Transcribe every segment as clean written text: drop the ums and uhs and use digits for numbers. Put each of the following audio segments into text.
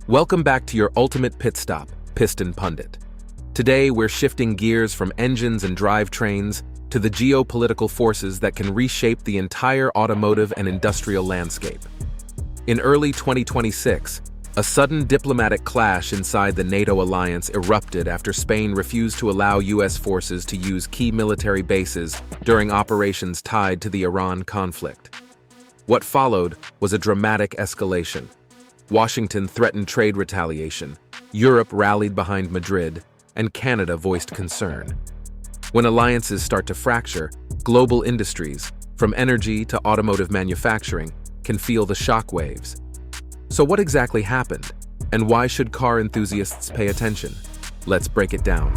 Welcome back to your ultimate pit stop, Piston Pundit. Today, we're shifting gears from engines and drivetrains to the geopolitical forces that can reshape the entire automotive and industrial landscape. In early 2026, a sudden diplomatic clash inside the NATO alliance erupted after Spain refused to allow U.S. forces to use key military bases during operations tied to the Iran conflict. What followed was a dramatic escalation. Washington threatened trade retaliation, Europe rallied behind Madrid, and Canada voiced concern. When alliances start to fracture, global industries, from energy to automotive manufacturing, can feel the shockwaves. So what exactly happened, and why should car enthusiasts pay attention? Let's break it down.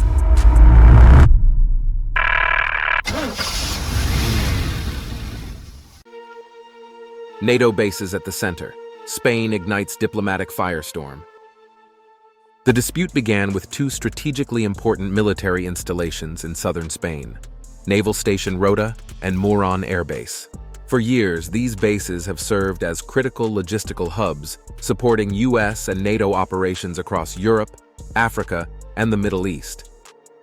NATO bases at the center. Spain ignites diplomatic firestorm. The dispute began with two strategically important military installations in southern Spain, Naval Station Rota and Moron Air Base. For years, these bases have served as critical logistical hubs, supporting U.S. and NATO operations across Europe, Africa, and the Middle East.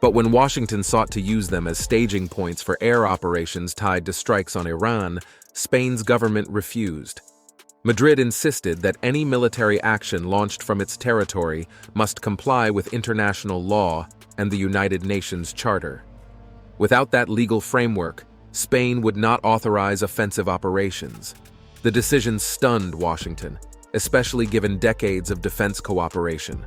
But when Washington sought to use them as staging points for air operations tied to strikes on Iran, Spain's government refused. Madrid insisted that any military action launched from its territory must comply with international law and the United Nations Charter. Without that legal framework, Spain would not authorize offensive operations. The decision stunned Washington, especially given decades of defense cooperation.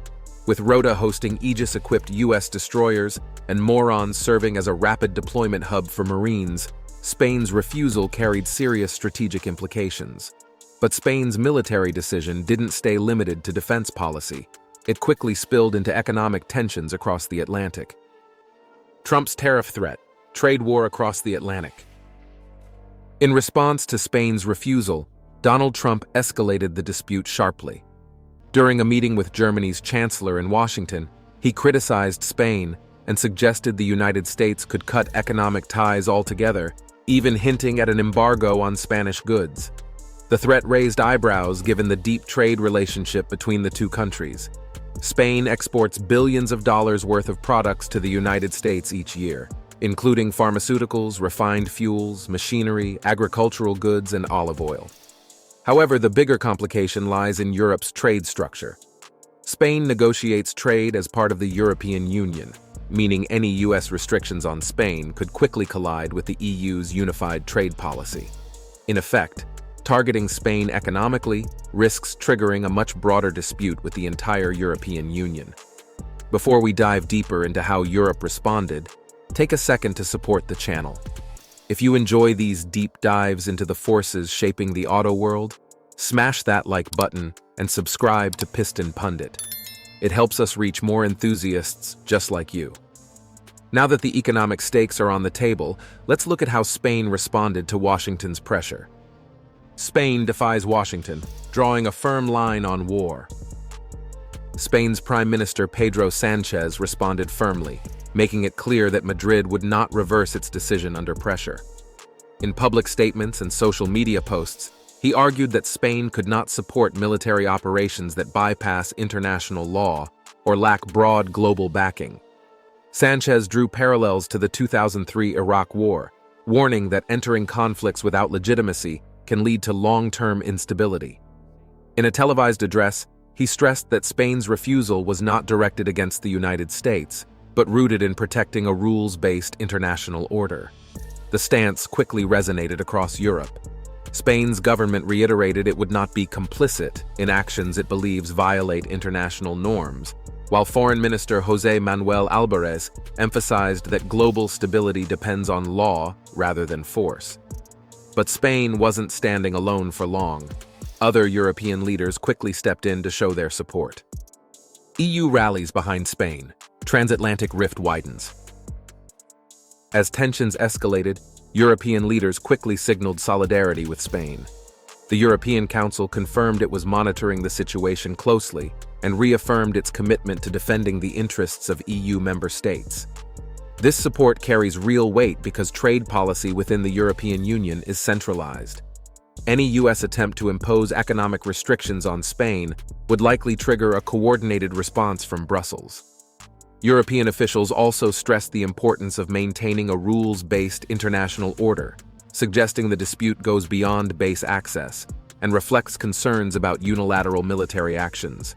With Rota hosting Aegis-equipped U.S. destroyers and Moron serving as a rapid deployment hub for Marines, Spain's refusal carried serious strategic implications. But Spain's military decision didn't stay limited to defense policy. It quickly spilled into economic tensions across the Atlantic. Trump's tariff threat, trade war across the Atlantic. In response to Spain's refusal, Donald Trump escalated the dispute sharply. During a meeting with Germany's chancellor in Washington, he criticized Spain and suggested the United States could cut economic ties altogether, even hinting at an embargo on Spanish goods. The threat raised eyebrows given the deep trade relationship between the two countries. Spain exports billions of dollars worth of products to the United States each year, including pharmaceuticals, refined fuels, machinery, agricultural goods, and olive oil. However, the bigger complication lies in Europe's trade structure. Spain negotiates trade as part of the European Union, meaning any U.S. restrictions on Spain could quickly collide with the EU's unified trade policy. In effect, targeting Spain economically risks triggering a much broader dispute with the entire European Union. Before we dive deeper into how Europe responded, take a second to support the channel. If you enjoy these deep dives into the forces shaping the auto world, smash that like button and subscribe to Piston Pundit. It helps us reach more enthusiasts just like you. Now that the economic stakes are on the table, let's look at how Spain responded to Washington's pressure. Spain defies Washington, drawing a firm line on war. Spain's Prime Minister Pedro Sánchez responded firmly, making it clear that Madrid would not reverse its decision under pressure. In public statements and social media posts, he argued that Spain could not support military operations that bypass international law or lack broad global backing. Sánchez drew parallels to the 2003 Iraq War, warning that entering conflicts without legitimacy can lead to long-term instability. In a televised address, he stressed that Spain's refusal was not directed against the United States, but rooted in protecting a rules-based international order. The stance quickly resonated across Europe. Spain's government reiterated it would not be complicit in actions it believes violate international norms, while Foreign Minister José Manuel Álvarez emphasized that global stability depends on law rather than force. But Spain wasn't standing alone for long. Other European leaders quickly stepped in to show their support. EU rallies behind Spain. Transatlantic rift widens. As tensions escalated, European leaders quickly signaled solidarity with Spain. The European Council confirmed it was monitoring the situation closely and reaffirmed its commitment to defending the interests of EU member states. This support carries real weight because trade policy within the European Union is centralized. Any U.S. attempt to impose economic restrictions on Spain would likely trigger a coordinated response from Brussels. European officials also stressed the importance of maintaining a rules-based international order, suggesting the dispute goes beyond base access and reflects concerns about unilateral military actions.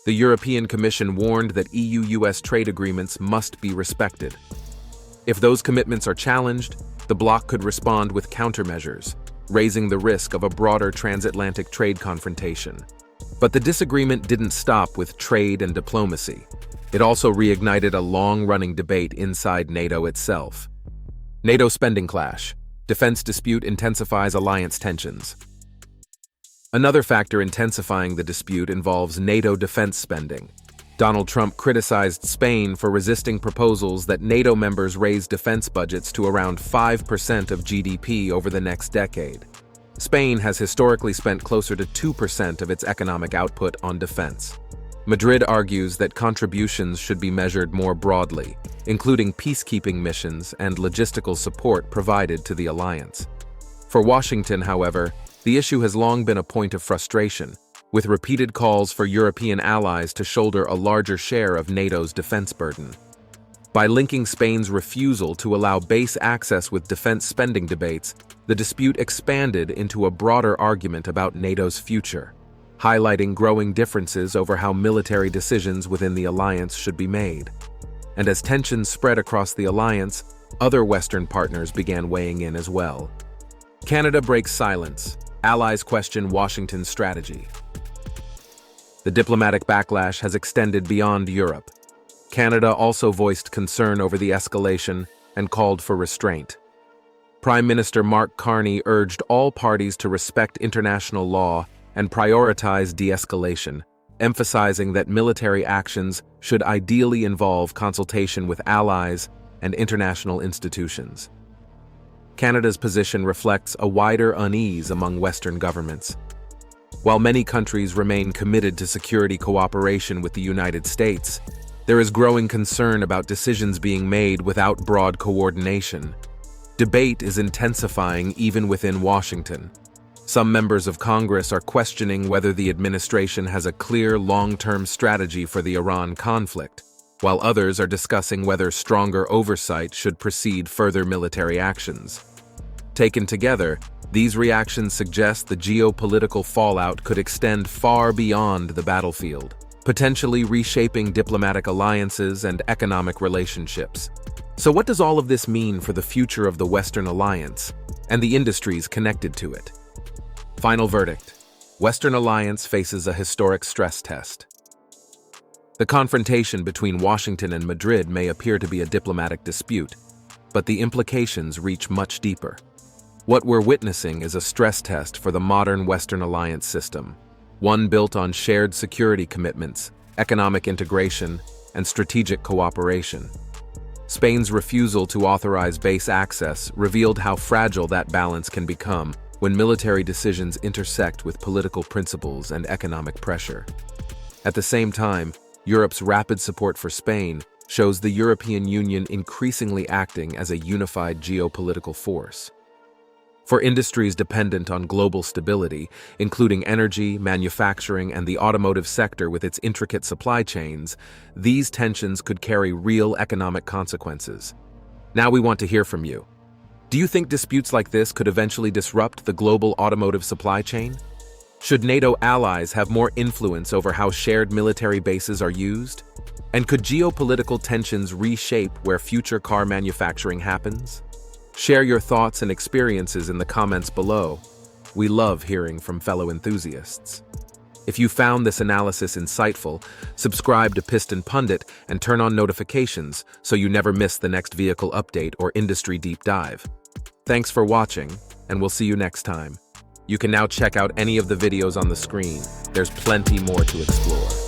The European Commission warned that EU-US trade agreements must be respected. If those commitments are challenged, the bloc could respond with countermeasures, raising the risk of a broader transatlantic trade confrontation. But the disagreement didn't stop with trade and diplomacy. It also reignited a long-running debate inside NATO itself. NATO spending clash. Defense dispute intensifies alliance tensions. Another factor intensifying the dispute involves NATO defense spending. Donald Trump criticized Spain for resisting proposals that NATO members raise defense budgets to around 5% of GDP over the next decade. Spain has historically spent closer to 2% of its economic output on defense. Madrid argues that contributions should be measured more broadly, including peacekeeping missions and logistical support provided to the alliance. For Washington, however, the issue has long been a point of frustration, with repeated calls for European allies to shoulder a larger share of NATO's defense burden. By linking Spain's refusal to allow base access with defense spending debates, the dispute expanded into a broader argument about NATO's future, highlighting growing differences over how military decisions within the alliance should be made. And as tensions spread across the alliance, other Western partners began weighing in as well. Canada breaks silence. Allies question Washington's strategy. The diplomatic backlash has extended beyond Europe. Canada also voiced concern over the escalation and called for restraint. Prime Minister Mark Carney urged all parties to respect international law and prioritize de-escalation, emphasizing that military actions should ideally involve consultation with allies and international institutions. Canada's position reflects a wider unease among Western governments. While many countries remain committed to security cooperation with the United States, there is growing concern about decisions being made without broad coordination. Debate is intensifying even within Washington. Some members of Congress are questioning whether the administration has a clear long-term strategy for the Iran conflict, while others are discussing whether stronger oversight should precede further military actions. Taken together, these reactions suggest the geopolitical fallout could extend far beyond the battlefield, potentially reshaping diplomatic alliances and economic relationships. So what does all of this mean for the future of the Western Alliance and the industries connected to it? Final verdict: Western Alliance faces a historic stress test. The confrontation between Washington and Madrid may appear to be a diplomatic dispute, but the implications reach much deeper. What we're witnessing is a stress test for the modern Western Alliance system, one built on shared security commitments, economic integration, and strategic cooperation. Spain's refusal to authorize base access revealed how fragile that balance can become when military decisions intersect with political principles and economic pressure. At the same time, Europe's rapid support for Spain shows the European Union increasingly acting as a unified geopolitical force. For industries dependent on global stability, including energy, manufacturing, and the automotive sector with its intricate supply chains, these tensions could carry real economic consequences. Now we want to hear from you. Do you think disputes like this could eventually disrupt the global automotive supply chain? Should NATO allies have more influence over how shared military bases are used? And could geopolitical tensions reshape where future car manufacturing happens? Share your thoughts and experiences in the comments below. We love hearing from fellow enthusiasts. If you found this analysis insightful, subscribe to Piston Pundit and turn on notifications so you never miss the next vehicle update or industry deep dive. Thanks for watching, and we'll see you next time. You can now check out any of the videos on the screen. There's plenty more to explore.